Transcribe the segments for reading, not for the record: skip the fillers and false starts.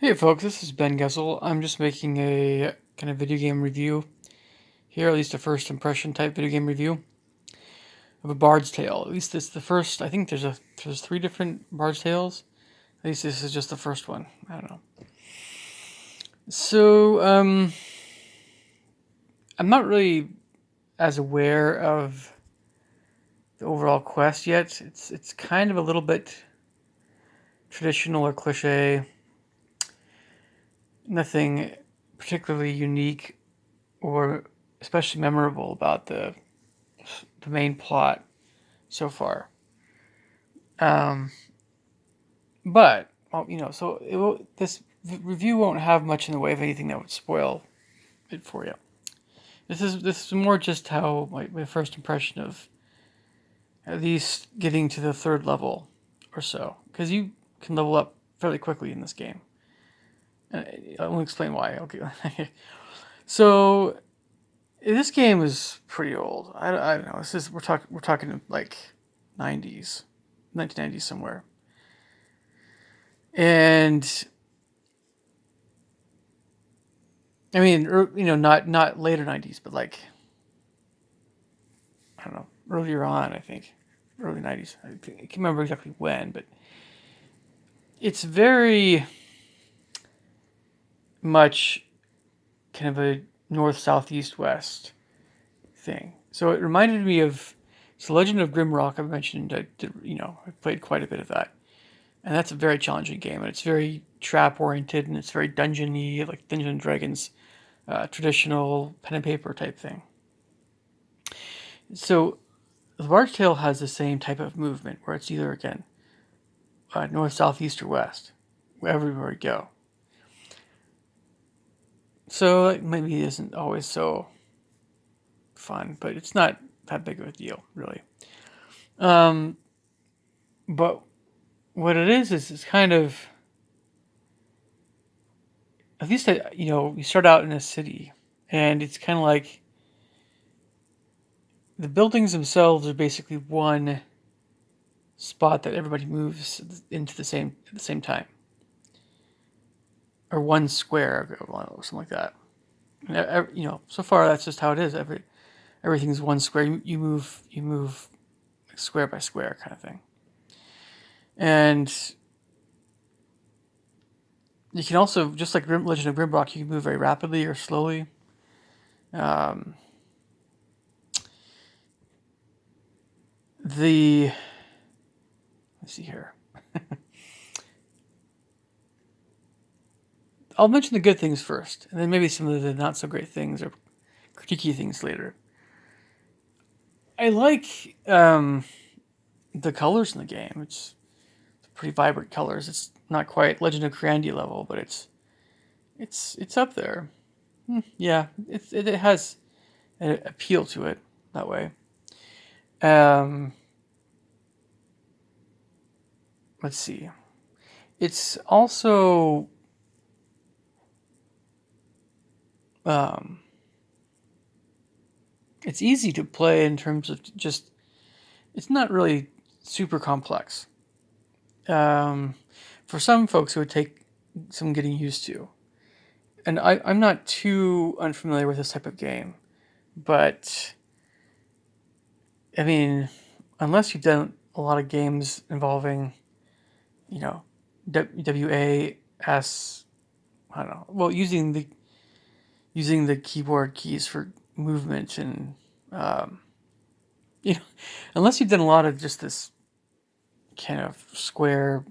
Hey folks, this is Ben Gessel. I'm just making a kind of video game review here, at least a first impression type video game review of a Bard's Tale. At least it's the first. I think there's three different Bard's Tales. At least this is just the first one. I don't know. So I'm not really as aware of the overall quest yet. It's kind of a little bit traditional or cliche. Nothing particularly unique or especially memorable about the main plot so far. Um, but well, so this review won't have much in the way of anything that would spoil it for you. This is more just how my first impression of at least getting to the third level or so, because you can level up fairly quickly in this game. I won't explain why. Okay, so this game is pretty old. I don't know. We're talking like 90s, 1990s somewhere. And I mean, not later '90s, but like I don't know, earlier on. I think early '90s. I can't remember exactly when, but it's very much kind of a north, south, east, west thing. So it reminded me of it's the Legend of Grimrock. I mentioned I played quite a bit of that, and that's a very challenging game, and it's very trap oriented, and it's very dungeony, like Dungeons and Dragons, traditional pen and paper type thing. So the Bard's Tale has the same type of movement where it's either again north, south, east, or west, everywhere you go. So it maybe isn't always so fun, but it's not that big of a deal, really. Um, but what it is it's kind of at least you start out in a city, and it's kind of like the buildings themselves are basically one spot that everybody moves into the same at the same time, or one square or something like that. And, so far that's just how it is. Everything's one square. You move square by square kind of thing, and you can also just like Legend of Grimrock, you can move very rapidly or slowly. Um, the let's see here. I'll mention the good things first, and then maybe some of the not so great things or critiquey things later. I like the colors in the game. It's pretty vibrant colors. It's not quite Legend of Grandia level, but it's up there. Yeah, it has an appeal to it that way. Um, let's see. It's also um, it's easy to play in terms of just it's not really super complex. Um, for some folks, it would take some getting used to, and I'm not too unfamiliar with this type of game, but I mean, unless you've done a lot of games involving, you know, WAS, I don't know, well, using the keyboard keys for movement and, um, you know, unless you've done a lot of just this kind of square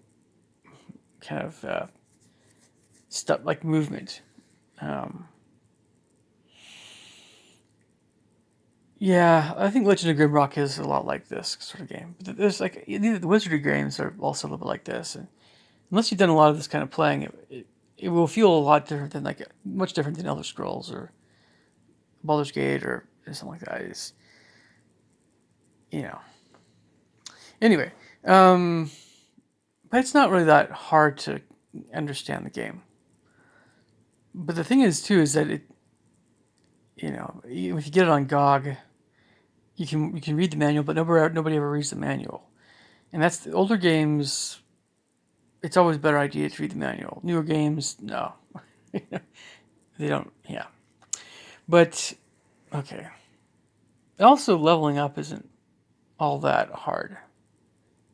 kind of stuff like movement. Um, yeah, I think Legend of Grimrock is a lot like this sort of game. But there's like the Wizardry games are also a little bit like this, and unless you've done a lot of this kind of playing, it will feel a lot different than like much different than Elder Scrolls or Baldur's Gate or something like that. It's you know. Anyway, um, but it's not really that hard to understand the game. But the thing is too is that if you get it on GOG, you can read the manual, but nobody ever reads the manual, and that's the older games. it's always a better idea to read the manual. Newer games, no. They don't, yeah. But, okay. Also, leveling up isn't all that hard.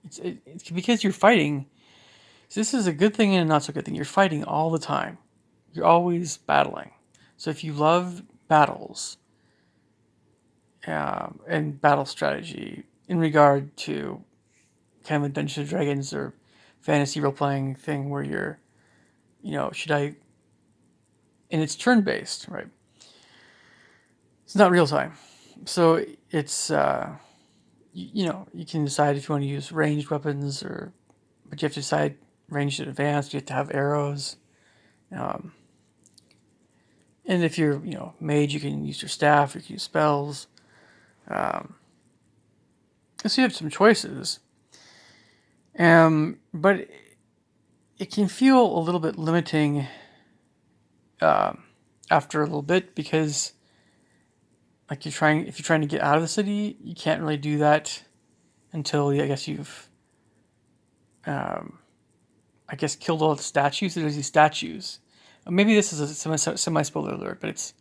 It's because you're fighting. So this is a good thing and a not so good thing. You're fighting all the time. You're always battling. So if you love battles and battle strategy in regard to kind of a Dungeons and Dragons or fantasy role playing thing where you're, should I? And it's turn based, right? It's not real time, so it's you can decide if you want to use ranged weapons but you have to decide ranged and advanced. You have to have arrows, um, and if you're mage, you can use your staff. You can use spells. Um, so you have some choices, but it can feel a little bit limiting after a little bit because like if you're trying to get out of the city, you can't really do that until I guess you've um, killed all the statues. There's these statues. Maybe this is a semi spoiler alert, but it's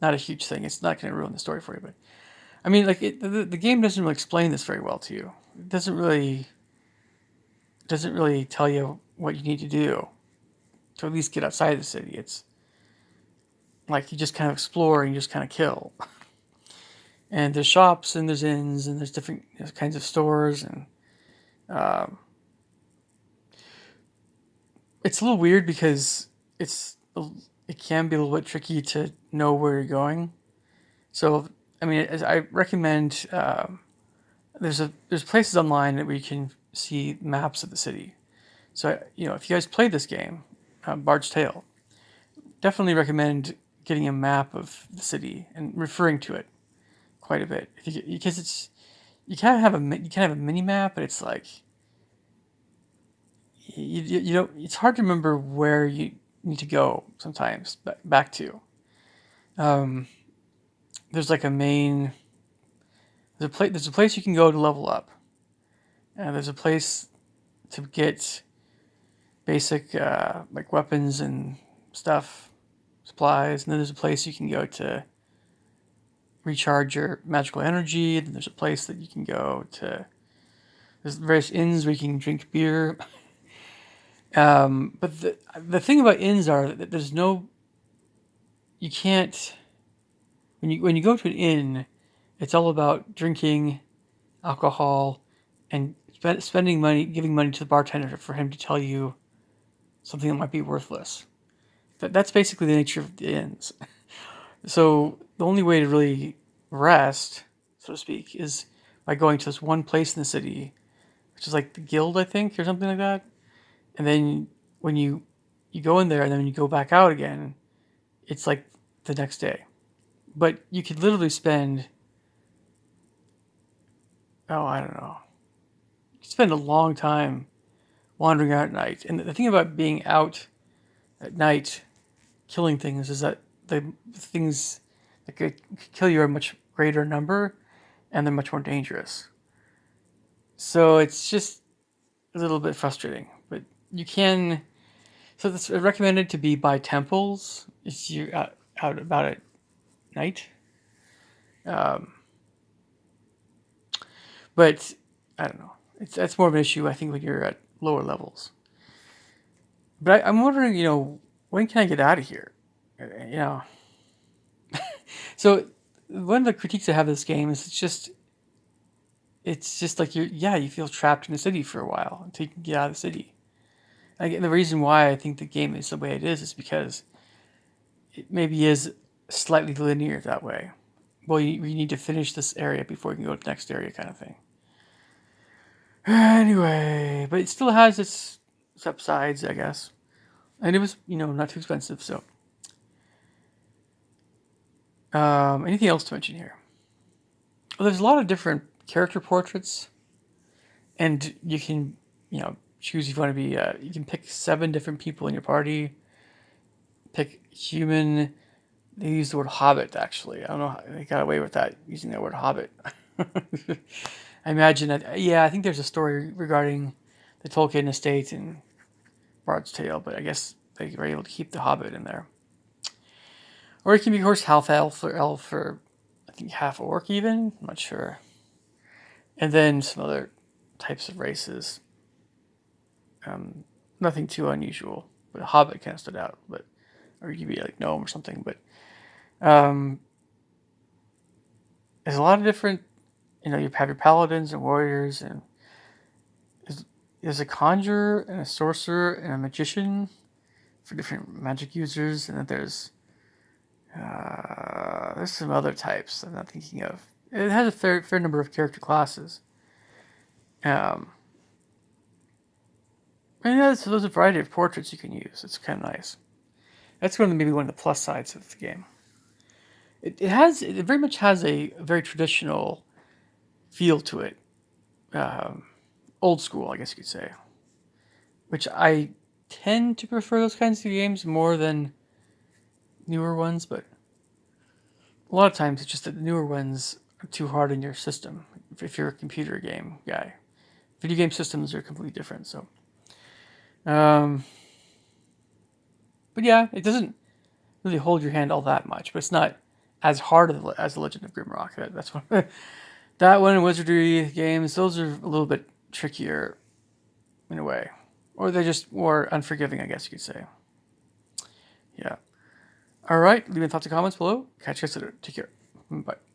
not a huge thing. It's not going to ruin the story for you. But I mean, like the game doesn't really explain this very well to you. It doesn't really tell you what you need to do to at least get outside the city. It's like you just kind of explore and you just kind of kill. And there's shops and there's inns and there's different kinds of stores and um, it's a little weird because it can be a little bit tricky to know where you're going. So I mean, I recommend there's places online that where you can see maps of the city. So if you guys played this game, Bard's Tale, definitely recommend getting a map of the city and referring to it quite a bit because you can't have a mini map, but it's like you know it's hard to remember where you need to go sometimes back to. Um, there's like a main there's a place you can go to level up, and there's a place to get basic like weapons and stuff, supplies, and then there's a place you can go to recharge your magical energy. And there's a place that you can go to. There's various inns where you can drink beer. But the thing about inns are that there's no you can't when you go to an inn, it's all about drinking alcohol and spending money, giving money to the bartender for him to tell you something that might be worthless. That's basically the nature of the inns. So the only way to really rest, so to speak, is by going to this one place in the city, which is like the guild, I think, or something like that. And then when you go in there and then when you go back out again, it's like the next day. But you could literally spend I don't know, you could spend a long time wandering out at night. And the thing about being out at night killing things is that the things that could kill you are much greater number and they're much more dangerous. So it's just a little bit frustrating. But you can. So it's recommended to be by temples if you're out about at night. Um, but I don't know. That's more of an issue, I think, when you're at lower levels. But I'm wondering, when can I get out of here? You know. So one of the critiques I have of this game is it's just like you feel trapped in the city for a while until you can get out of the city. The reason why I think the game is the way it is because it maybe is slightly linear that way. Well, you need to finish this area before you can go to the next area, kind of thing. Anyway, but it still has its upsides, I guess, and it was not too expensive. So, anything else to mention here? Well, there's a lot of different character portraits, and you can choose if you want to be. You can pick 7 different people in your party. Pick human. They use the word hobbit, actually. I don't know how they got away with that, using that word hobbit. I imagine that, yeah, I think there's a story regarding the Tolkien estate and Bard's Tale, but I guess they were able to keep the Hobbit in there. Or it can be, of course, half elf, or I think half orc even. I'm not sure. And then some other types of races. Nothing too unusual, but a Hobbit kind of stood out. But or you could be like gnome or something. But there's a lot of different. You know, you have your paladins and warriors, and there's a conjurer and a sorcerer and a magician for different magic users, and then there's some other types I'm not thinking of. It has a fair number of character classes. And yeah, so there's a variety of portraits you can use. It's kind of nice. That's maybe one of the plus sides of the game. It very much has a very traditional feel to it. Old school, I guess you could say. Which I tend to prefer those kinds of games more than newer ones, but a lot of times it's just that the newer ones are too hard in your system if you're a computer game guy. Video game systems are completely different, so. But yeah, it doesn't really hold your hand all that much, but it's not as hard as The Legend of Grimrock. That's one. That one and Wizardry games, those are a little bit trickier in a way. Or they're just more unforgiving, I guess you could say. Yeah. All right, leave me thoughts and comments below. Catch you guys later. Take care. Bye.